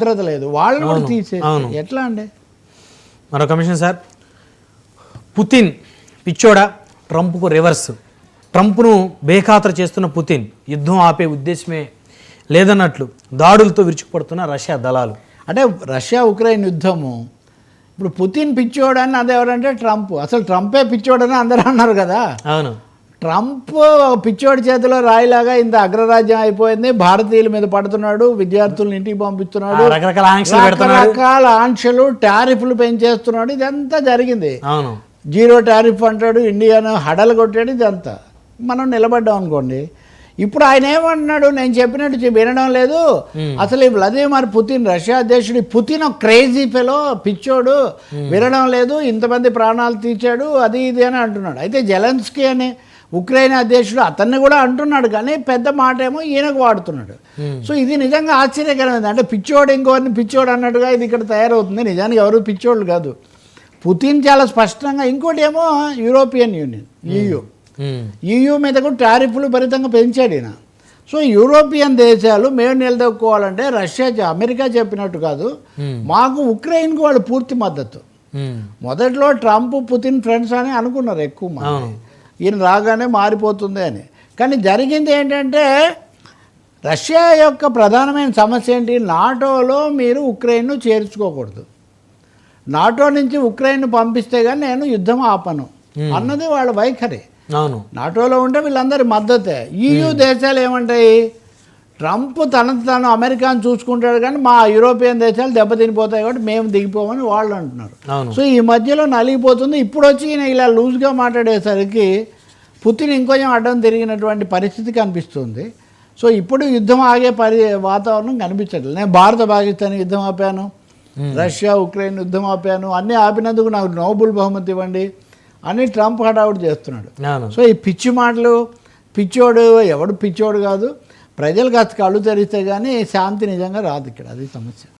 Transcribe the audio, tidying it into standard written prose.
భద్రత లేదు, వాళ్ళని కూడా తీసేసి ఎట్లా అండి? మరో కమిషన్ సార్, పుతిన్ పిచ్చోడా, ట్రంప్కు రివర్స్. ట్రంప్ను బేఖాతరు చేస్తున్న పుతిన్ యుద్ధం ఆపే ఉద్దేశమే లేదన్నట్లు దాడులతో విరుచుకుపడుతున్న రష్యా దళాలు. అంటే రష్యా ఉక్రెయిన్ యుద్ధము ఇప్పుడు పుతిన్ పిచ్చోడని అది ఎవరంటే ట్రంప్. అసలు ట్రంపే పిచ్చోడని అందరూ అన్నారు కదా. అవును, ట్రంప్ పిచ్చోడి చేతిలో రాయిలాగా ఇంత అగ్రరాజ్యం అయిపోయింది, భారతీయుల మీద పడుతున్నాడు, విద్యార్థులను ఇంటికి పంపిస్తున్నాడు, రకరకాల ఆంక్షలు టారిఫ్లు పెంచేస్తున్నాడు, ఇదంతా జరిగింది. అవును, జీరో టారిఫ్ అంటాడు, ఇండియాను హడలు కొట్టాడు, ఇదంతా మనం నిలబడ్డాం అనుకోండి. ఇప్పుడు ఆయన ఏమంటున్నాడు, నేను చెప్పినట్టు వినడం లేదు. అసలు ఈ వ్లాదిమిర్ పుతిన్ రష్యా అధ్యక్షుడు, పుతిన్ ఒక క్రేజీ ఫెలో, పిచ్చోడు, వినడం లేదు, ఇంతమంది ప్రాణాలు తీర్చాడు, అది ఇది అని అంటున్నాడు. అయితే జెలెన్స్కీ అని ఉక్రెయిన్ అధ్యక్షుడు అతన్ని కూడా అంటున్నాడు, కానీ పెద్ద మాట ఏమో ఈయనకు వాడుతున్నాడు. సో ఇది నిజంగా ఆశ్చర్యకరమైంది. అంటే పిచ్చోడు ఇంకోరిని పిచ్చోడు అన్నట్టుగా ఇది ఇక్కడ తయారవుతుంది. నిజానికి ఎవరు పిచ్చోళ్ళు కాదు. పుతిన్ చాలా స్పష్టంగా, ఇంకోటి ఏమో యూరోపియన్ యూనియన్ EU మీద కూడా టారిఫ్లు భరితంగా పెంచాడు ఈయన. సో యూరోపియన్ దేశాలు మేము నిలదొక్కోవాలంటే అమెరికా చెప్పినట్టు కాదు, మాకు ఉక్రెయిన్కి వాళ్ళు పూర్తి మద్దతు. మొదట్లో ట్రంప్ పుతిన్ ఫ్రెండ్స్ అని అనుకున్నారు ఎక్కువ మంది, ఈయన రాగానే మారిపోతుంది అని. కానీ జరిగింది ఏంటంటే రష్యా యొక్క ప్రధానమైన సమస్య ఏంటి, నాటోలో మీరు ఉక్రెయిన్ను చేర్చుకోకూడదు, నాటో నుంచి ఉక్రెయిన్ను పంపిస్తే కానీ నేను యుద్ధం ఆపను అన్నది వాళ్ళ వైఖరి. నాటోలో ఉంటే వీళ్ళందరి మద్దతే. EU దేశాలు ఏమంటాయి, ట్రంప్ తాను అమెరికాను చూసుకుంటాడు కానీ మా యూరోపియన్ దేశాలు దెబ్బతినిపోతాయి కాబట్టి మేము దిగిపోమని వాళ్ళు అంటున్నారు. సో ఈ మధ్యలో నలిగిపోతుంది. ఇప్పుడు వచ్చి ఈయన ఇలా లూజ్గా మాట్లాడేసరికి పుతిన్ ఇంకొంచెం అడ్డం తిరిగినటువంటి పరిస్థితి కనిపిస్తుంది. సో ఇప్పుడు యుద్ధం ఆగే వాతావరణం కనిపించట్లేదు. నేను భారత పాకిస్తాన్ యుద్ధం ఆపాను, రష్యా ఉక్రెయిన్ యుద్ధం ఆపాను, అన్నీ ఆపినందుకు నాకు నోబెల్ బహుమతి ఇవ్వండి అని ట్రంప్ హడావుడి చేస్తున్నాడు. సో ఈ పిచ్చి మాటలు, పిచ్చోడు ఎవడు పిచ్చోడు కాదు, ప్రజలు కాస్త కళ్ళు తెరిస్తే కానీ శాంతి నిజంగా రాదు ఇక్కడ, అది సమస్య.